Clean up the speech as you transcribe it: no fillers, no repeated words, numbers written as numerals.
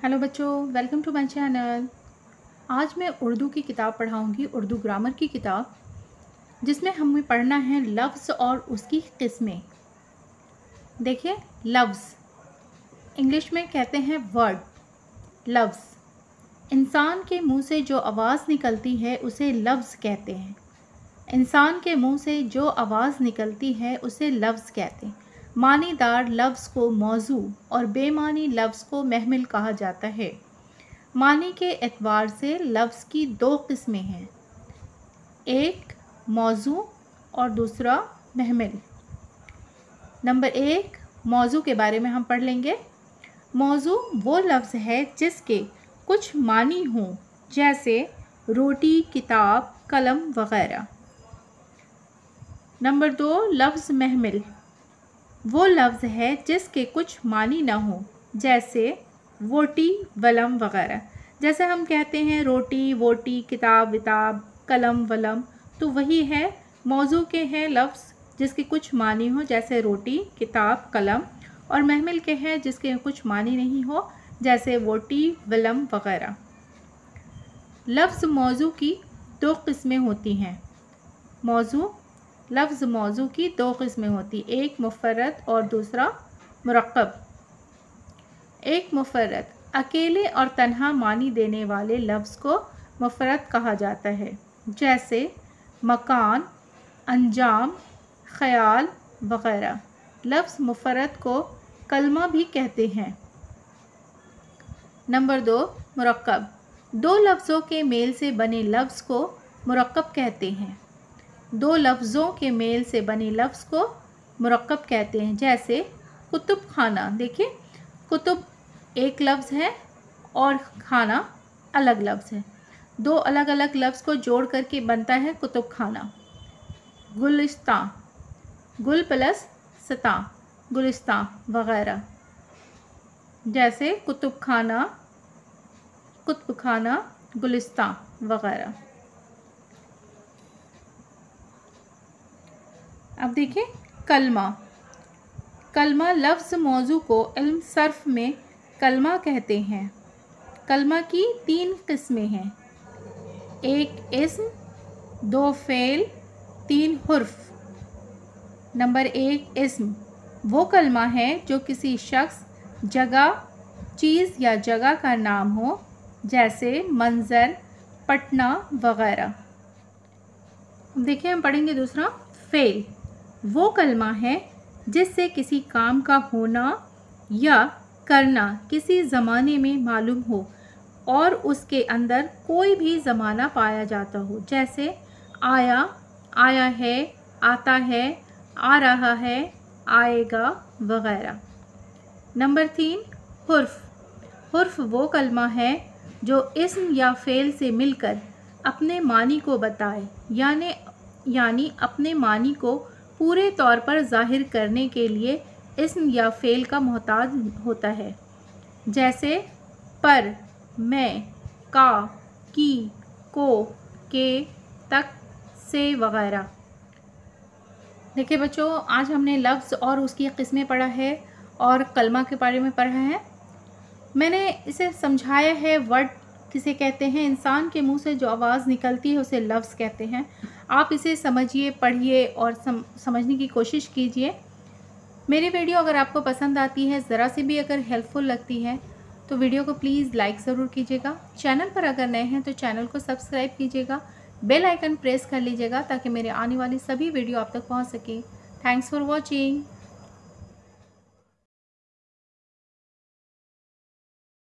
Hello बच्चों, welcome to my channel. आज मैं उर्दू की किताब पढ़ाऊंगी, उर्दू ग्रामर की किताब, जिसमें हमें पढ़ना है लफ्ज़ और उसकी किस्में। देखिए, लफ्ज़ इंग्लिश में कहते हैं वर्ड। लफ्ज़ इंसान के मुंह से जो आवाज़ निकलती है उसे लफ्ज़ कहते हैं। इंसान के मुंह से जो आवाज़ निकलती है उसे लफ्ज़ कहते हैं। मानीदार लफ्ज़ को मौजू और बेमानी लफ्ज़ को महमिल कहा जाता है। मानी के एतबार से लफ्ज़ की दो किस्में हैं, एक मौजू और दूसरा महमिल। नंबर 1, मौजू के बारे में हम पढ़ लेंगे। मौजू वो लफ्ज़ है जिसके कुछ मानी हों, जैसे रोटी, किताब, कलम वगैरह। नंबर 2, लफ्ज़ महमिल वो लफ्ज़ है जिसके कुछ मानी ना हो, जैसे वोटी, वलम वगैरह। जैसे हम कहते हैं रोटी, वोटी, किताब, विताब, कलम, वलम, तो वही है मौजू के हैं लफ्ज़ जिसके कुछ मानी हो, जैसे रोटी, किताब, कलम, और महमिल के हैं जिसके कुछ मानी नहीं हो, जैसे वोटी, वलम वगैरह। लफ्ज़ मौजू की दो किस्में होती हैं। लफ्ज़ मौजू की दो किस्में होती, एक मुफ़र्रद और दूसरा मुरक्कब। एक मुफ़र्रद अकेले और तन्हा मानी देने वाले लफ्ज़ को मुफ़र्रद कहा जाता है, जैसे मकान, अंजाम, ख़याल वगैरह। लफ्ज़ मुफ़र्रद को कलमा भी कहते हैं। नंबर 2, मुरक्कब दो लफ्ज़ों के मेल से बने लफ्ज़ को मुरक्कब कहते हैं। दो लफ्ज़ों के मेल से बने लफ्ज़ को मुरक्कब कहते हैं, जैसे कुतुब खाना। देखिए, कुतुब एक लफ्ज़ है और खाना अलग लफ्ज़ है। दो अलग अलग लफ्ज़ को जोड़ करके बनता है कुतुब खाना। गुलिस्तां, गुल प्लस स्तां, गुलिस्तां वगैरह। जैसे कुतुब खाना, गुलिस्तां वगैरह। अब देखिए, कलमा लफ्ज़ मौजू को इल्म सर्फ़ में कलमा कहते हैं। कलमा की 3 किस्में हैं, एक इस्म, 2 फ़ेल, 3 हुर्फ़। नंबर 1, इस्म वो कलमा है जो किसी शख्स, जगह, चीज़ या जगह का नाम हो, जैसे मंज़र, पटना वगैरह। देखिए, हम पढ़ेंगे दूसरा, फ़ेल वो कलमा है जिससे किसी काम का होना या करना किसी ज़माने में मालूम हो और उसके अंदर कोई भी ज़माना पाया जाता हो, जैसे आया, आया है, आता है, आ रहा है, आएगा वगैरह। नंबर 3, हुर्फ़ वो कलमा है जो इस्म या फ़ेल से मिलकर अपने मानी को बताए, यानी अपने मानी को पूरे तौर पर ज़ाहिर करने के लिए इस्म या फ़ेल का मोहताज होता है, जैसे पर, मैं, का, की, को, के, तक, से वगैरह। देखिए बच्चों, आज हमने लफ्ज़ और उसकी किस्में पढ़ा है और कलमा के बारे में पढ़ा है। मैंने इसे समझाया है, वर्ड किसे कहते हैं, इंसान के मुंह से जो आवाज़ निकलती है उसे लफ्ज़ कहते हैं। आप इसे समझिए, पढ़िए और समझने की कोशिश कीजिए। मेरी वीडियो अगर आपको पसंद आती है, ज़रा सी भी अगर हेल्पफुल लगती है, तो वीडियो को प्लीज़ लाइक ज़रूर कीजिएगा। चैनल पर अगर नए हैं तो चैनल को सब्सक्राइब कीजिएगा, बेल आइकन प्रेस कर लीजिएगा ताकि मेरे आने वाली सभी वीडियो आप तक पहुँच सके। Thanks for watching.